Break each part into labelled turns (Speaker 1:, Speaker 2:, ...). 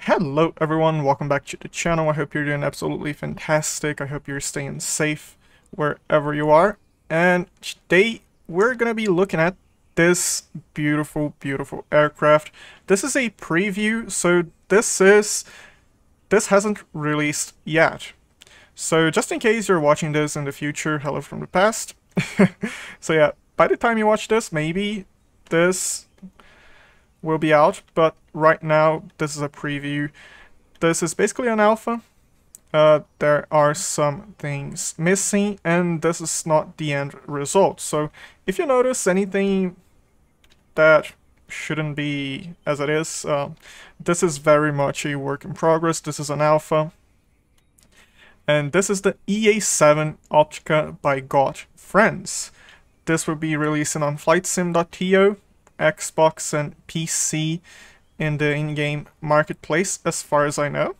Speaker 1: Hello everyone, welcome back to the channel. I hope you're doing absolutely fantastic. I hope you're staying safe wherever you are. And today we're gonna be looking at this beautiful aircraft. This is a preview, so this hasn't released yet. So just in case you're watching this in the future, hello from the past. So yeah, by the time you watch this, maybe this will be out, but right now this is a preview. This is basically an alpha. There are some things missing, and this is not the end result. So if you notice anything that shouldn't be as it is, this is very much a work in progress. This is an alpha. And this is the EA-7 Optica by God Friends. This will be releasing on flightsim.to, Xbox and PC in the in-game marketplace, as far as I know.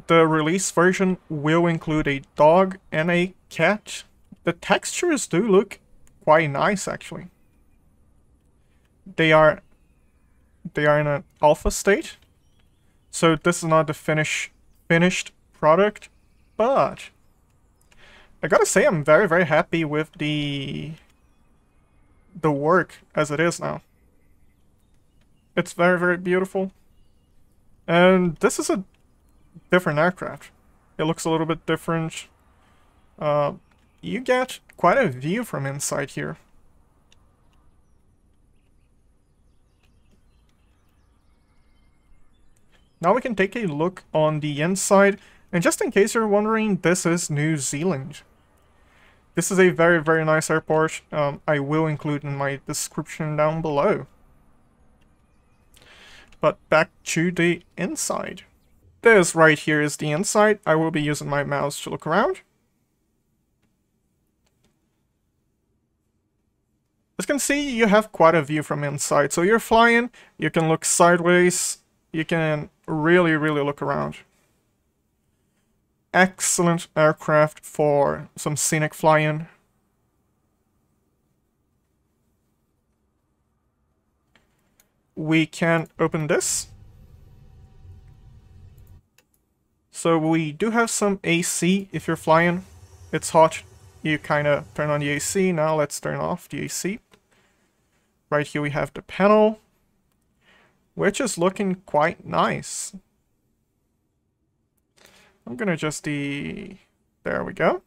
Speaker 1: The release version will include a dog and a cat. The textures do look quite nice, actually. They are in an alpha state, so this is not the finished product, but I gotta say I'm very happy with the work as it is now. It's very beautiful, and this is a different aircraft. It looks a little bit different. You get quite a view from inside here. Now we can take a look on the inside, and just in case you're wondering, this is New Zealand. This is a very nice airport. I will include in my description down below. But back to the inside. This right here is the inside. I will be using my mouse to look around. As you can see, you have quite a view from inside. So you're flying, you can look sideways, you can really look around. Excellent aircraft for some scenic flying. We can open this. So we do have some AC if you're flying. It's hot. You kind of turn on the AC. Now let's turn off the AC. Right here we have the panel, which is looking quite nice. I'm gonna adjust the... There we go.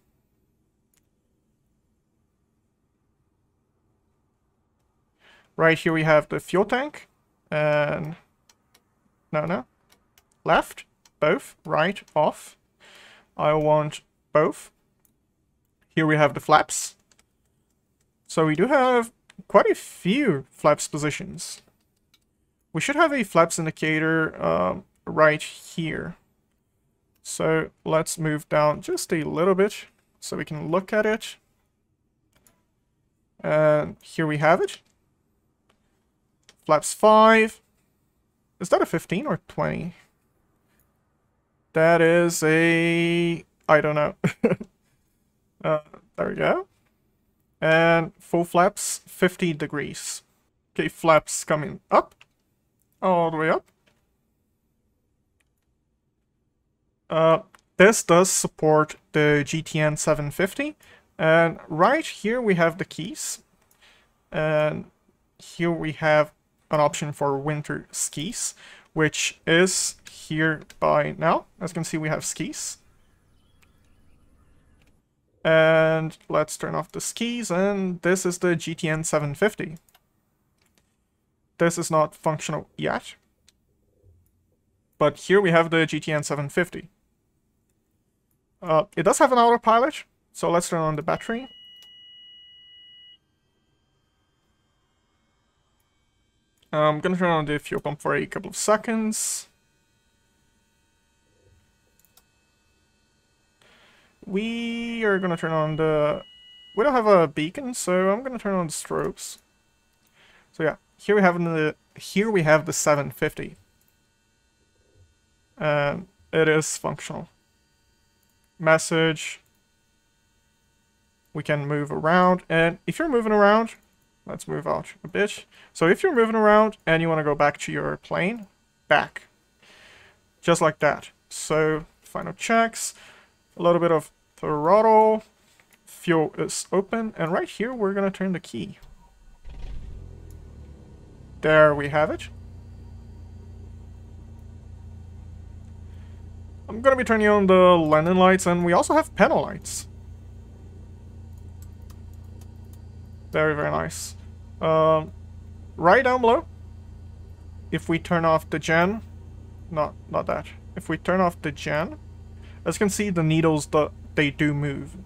Speaker 1: Right here we have the fuel tank. And... No. Left. Both. Right. Off. I want both. Here we have the flaps. So we do have quite a few flaps positions. We should have a flaps indicator right here. So let's move down just a little bit so we can look at it. And here we have it. Flaps 5. Is that a 15 or 20? That is a... I don't know. There we go. And full flaps, 50 degrees. Okay, flaps coming up. All the way up. This does support the GTN 750, and right here we have the keys, and here we have an option for winter skis, which is here by now. As you can see, we have skis. And let's turn off the skis, and this is the GTN 750. This is not functional yet, but here we have the GTN 750. It does have an autopilot, so let's turn on the battery. I'm gonna turn on the fuel pump for a couple of seconds. We are gonna turn on the... We don't have a beacon, so I'm gonna turn on the strobes. So yeah, here we have the 750. And it is functional. Message. We can move around, and if you're moving around, Let's move out a bit. So if you're moving around and you want to go back to your plane, back. Just like that. So, final checks. A little bit of throttle. Fuel is open. And right here, we're going to turn the key. There we have it. I'm going to be turning on the landing lights, and we also have panel lights. Very, very nice. Right down below, if we turn off the gen, not that. If we turn off the gen, as you can see, the needles, they do move.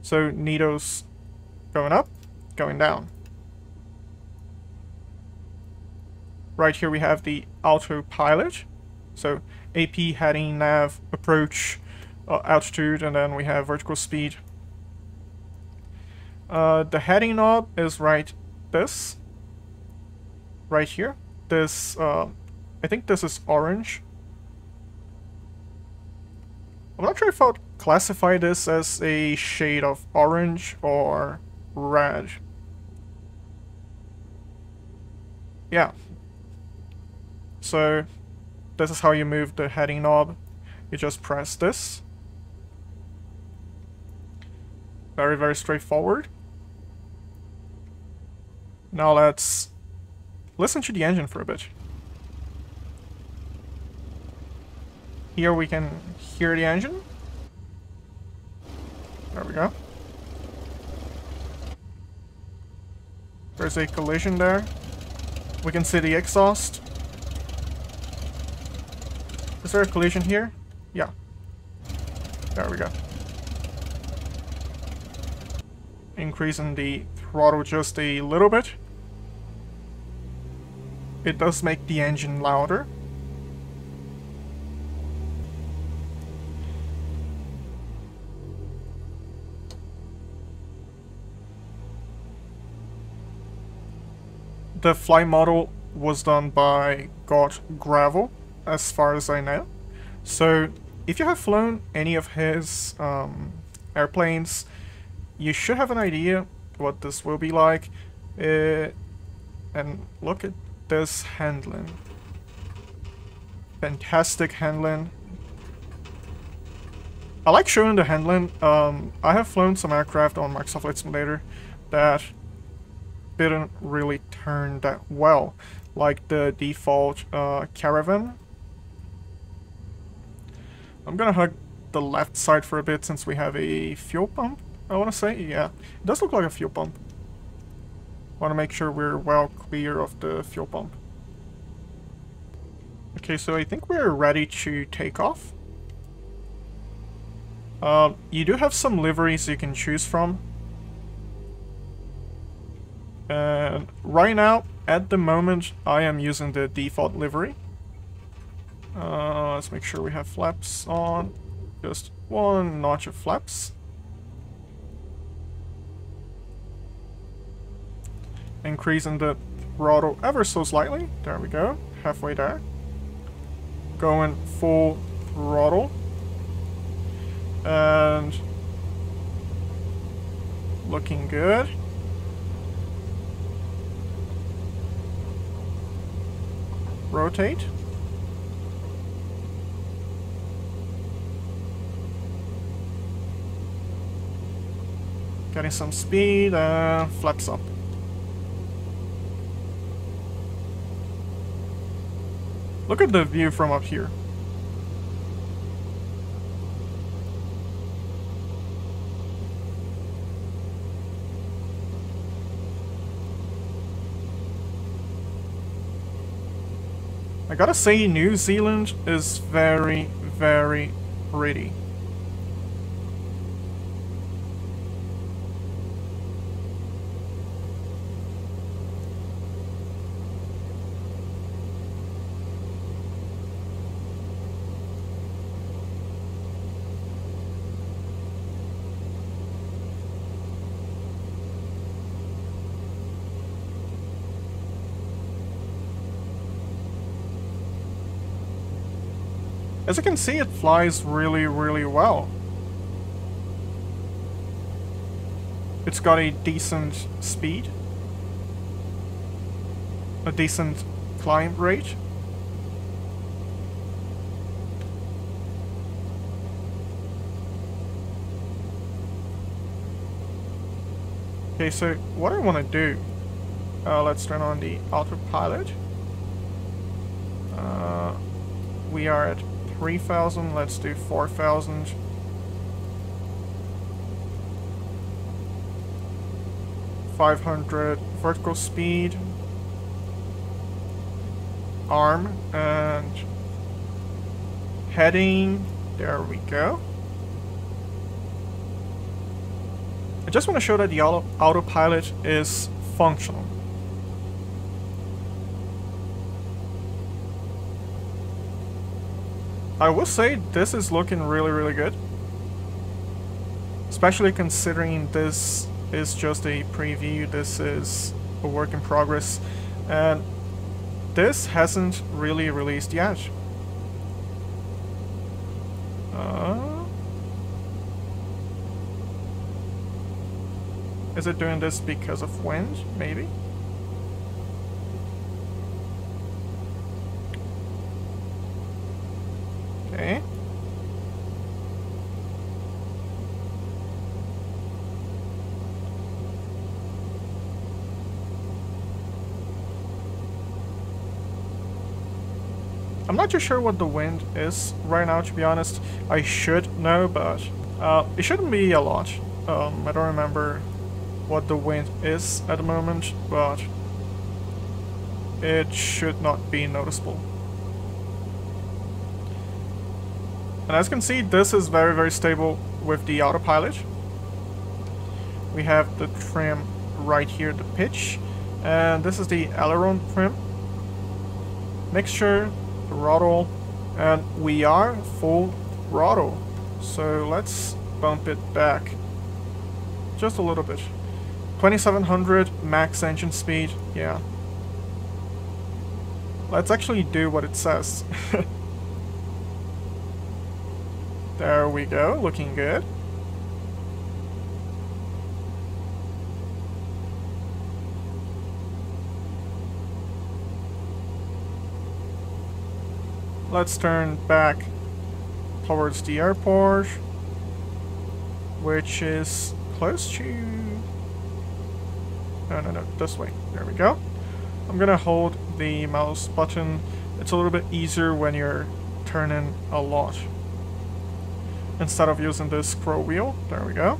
Speaker 1: So needles going up, going down. Right here we have the autopilot. So AP, heading, nav, approach, altitude, and then we have vertical speed. The heading knob is right here. This, I think this is orange. I'm not sure if I would classify this as a shade of orange or red. Yeah. So, this is how you move the heading knob. You just press this. Very, very straightforward. Now let's listen to the engine for a bit. Here we can hear the engine. There we go. There's a collision there. We can see the exhaust. Is there a collision here? Yeah. There we go. Increasing the throttle just a little bit. It does make the engine louder. The flight model was done by God Gravel, as far as I know. So, if you have flown any of his airplanes, you should have an idea what this will be like. And look at this handling. Fantastic handling. I like showing the handling. I have flown some aircraft on Microsoft Flight Simulator that didn't really turn that well, like the default Caravan. I'm gonna hug the left side for a bit since we have a fuel pump, I want to say. Yeah, it does look like a fuel pump. Want to make sure we're well clear of the fuel pump. Okay, so I think we're ready to take off. You do have some liveries you can choose from. And right now, at the moment, I am using the default livery. Let's make sure we have flaps on. Just one notch of flaps. Increasing the throttle ever so slightly. There we go. Halfway there. Going full throttle. And looking good. Rotate. Getting some speed and flaps up. Look at the view from up here. I gotta say, New Zealand is very, very pretty. As you can see, it flies really, really well. It's got a decent speed. a decent climb rate. Okay, so what I want to do, let's turn on the autopilot. We are at 3,000, let's do 4,000. .500 vertical speed, arm, and heading. There we go. I just want to show that the autopilot is functional. I will say this is looking really, really good. Especially considering this is just a preview, this is a work in progress, and this hasn't really released yet. Is it doing this because of wind? Maybe? Okay. I'm not too sure what the wind is right now, to be honest. I should know, but it shouldn't be a lot. I don't remember what the wind is at the moment, but it should not be noticeable. And as you can see, this is very, very stable with the autopilot. We have the trim right here, the pitch, and this is the aileron trim. Mixture, throttle, and we are full throttle. So let's bump it back just a little bit. 2700 max engine speed, yeah. Let's actually do what it says. There we go, looking good. Let's turn back towards the airport, which is close to... No, this way. There we go. I'm gonna hold the mouse button. It's a little bit easier when you're turning a lot, instead of using the scroll wheel. There we go.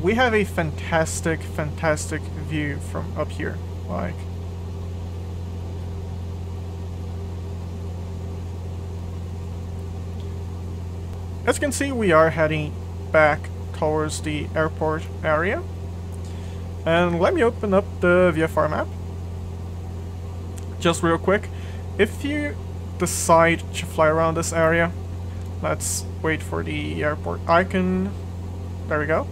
Speaker 1: We have a fantastic, fantastic view from up here. Like, as you can see, we are heading back towards the airport area. And let me open up the VFR map. Just real quick. If you decide to fly around this area, let's wait for the airport icon. There we go.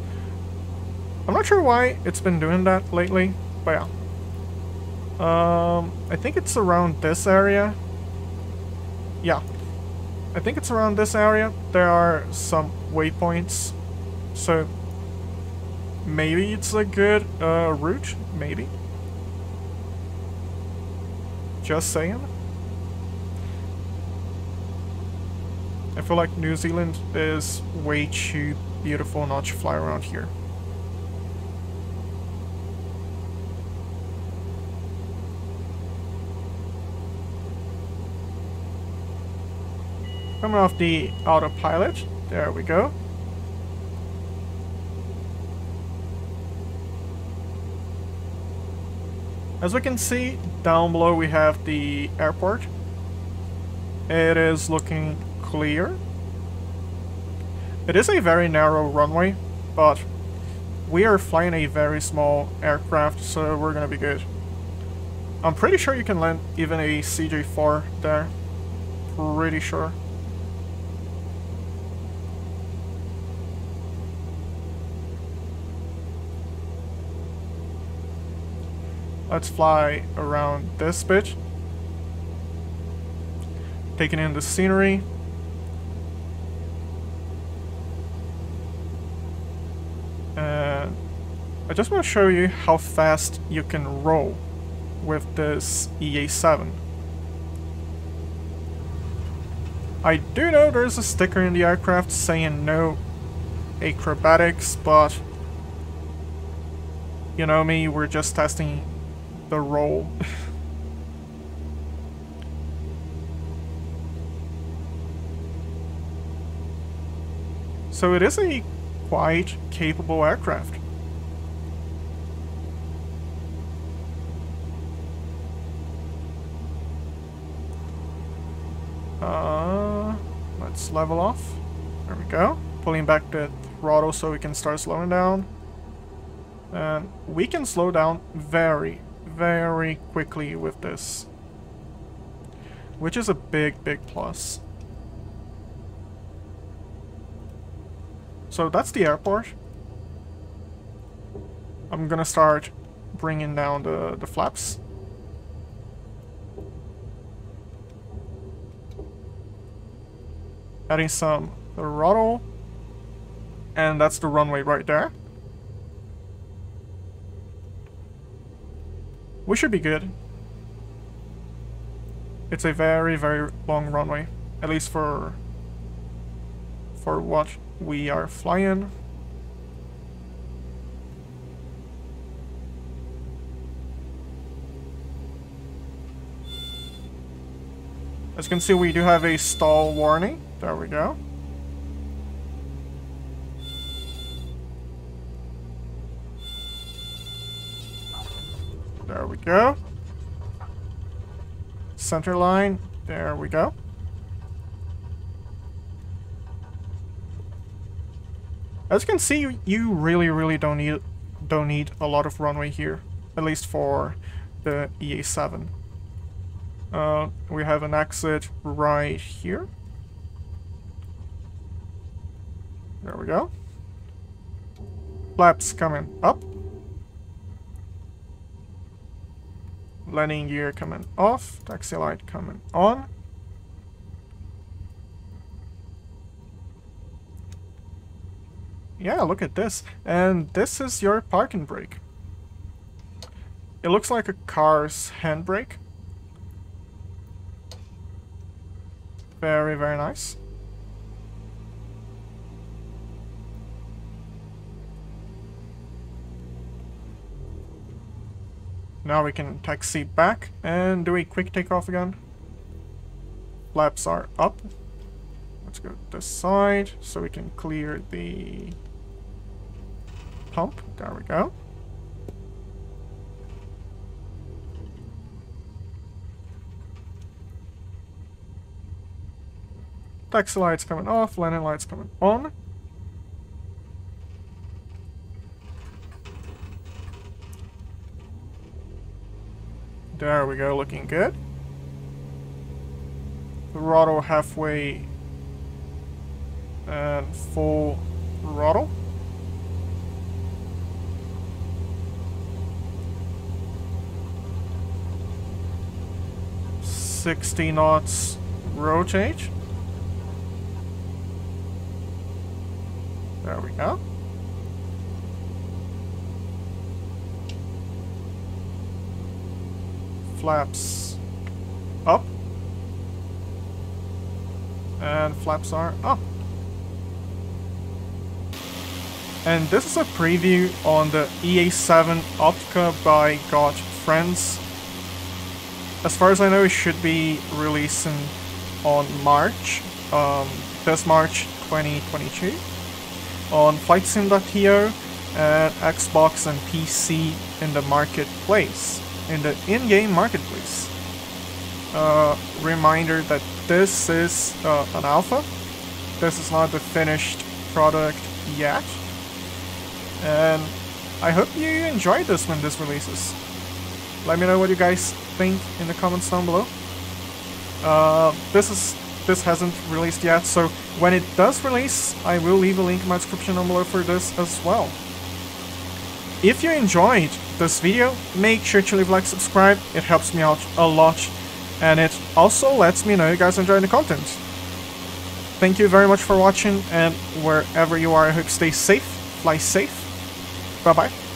Speaker 1: I'm not sure why it's been doing that lately, but yeah. I think it's around this area. Yeah. I think it's around this area. There are some waypoints, so maybe it's a good route, maybe. Just saying. I feel like New Zealand is way too beautiful not to fly around here. Coming off the autopilot, there we go. As we can see, down below we have the airport. It is looking clear. It is a very narrow runway, but we are flying a very small aircraft, so we're gonna be good. I'm pretty sure you can land even a CJ4 there. Pretty sure. Let's fly around this bit. Taking in the scenery. just want to show you how fast you can roll with this EA-7. I do know there's a sticker in the aircraft saying no acrobatics, but you know me, we're just testing the roll. So it is a quite capable aircraft. Let's level off. There we go. Pulling back the throttle so we can start slowing down. And we can slow down very, very quickly with this, which is a big, big plus. So that's the airport. I'm gonna start bringing down the flaps. Adding some throttle. And that's the runway right there. We should be good. It's a very, very long runway. At least for what we are flying. As you can see, we do have a stall warning. There we go. There we go. Center line. There we go. As you can see, you really don't need a lot of runway here, at least for the EA-7. We have an exit right here. There we go. Flaps coming up. Landing gear coming off. Taxi light coming on. Yeah, look at this. And this is your parking brake. It looks like a car's handbrake. Very, very nice. Now we can taxi back and do a quick takeoff again. Flaps are up. Let's go to this side so we can clear the pump. There we go. Taxi lights coming off, landing lights coming on. There we go, looking good. Throttle halfway and full throttle. "60 knots rotate." There we go. Flaps up. And flaps are up. And this is a preview on the EA-7 Optica by Got Friends. As far as I know, it should be releasing on March, this March 2022, on FlightSim.to and Xbox and PC in the marketplace, in the in-game marketplace. Reminder that this is an alpha. This is not the finished product yet. And I hope you enjoy this when this releases. Let me know what you guys think in the comments down below. This hasn't released yet, so when it does release, I will leave a link in my description down below for this as well. If you enjoyed this video, make sure to leave a like, subscribe. It helps me out a lot, and it also lets me know you guys enjoy the content. Thank you very much for watching, and wherever you are, I hope you stay safe, fly safe. Bye bye.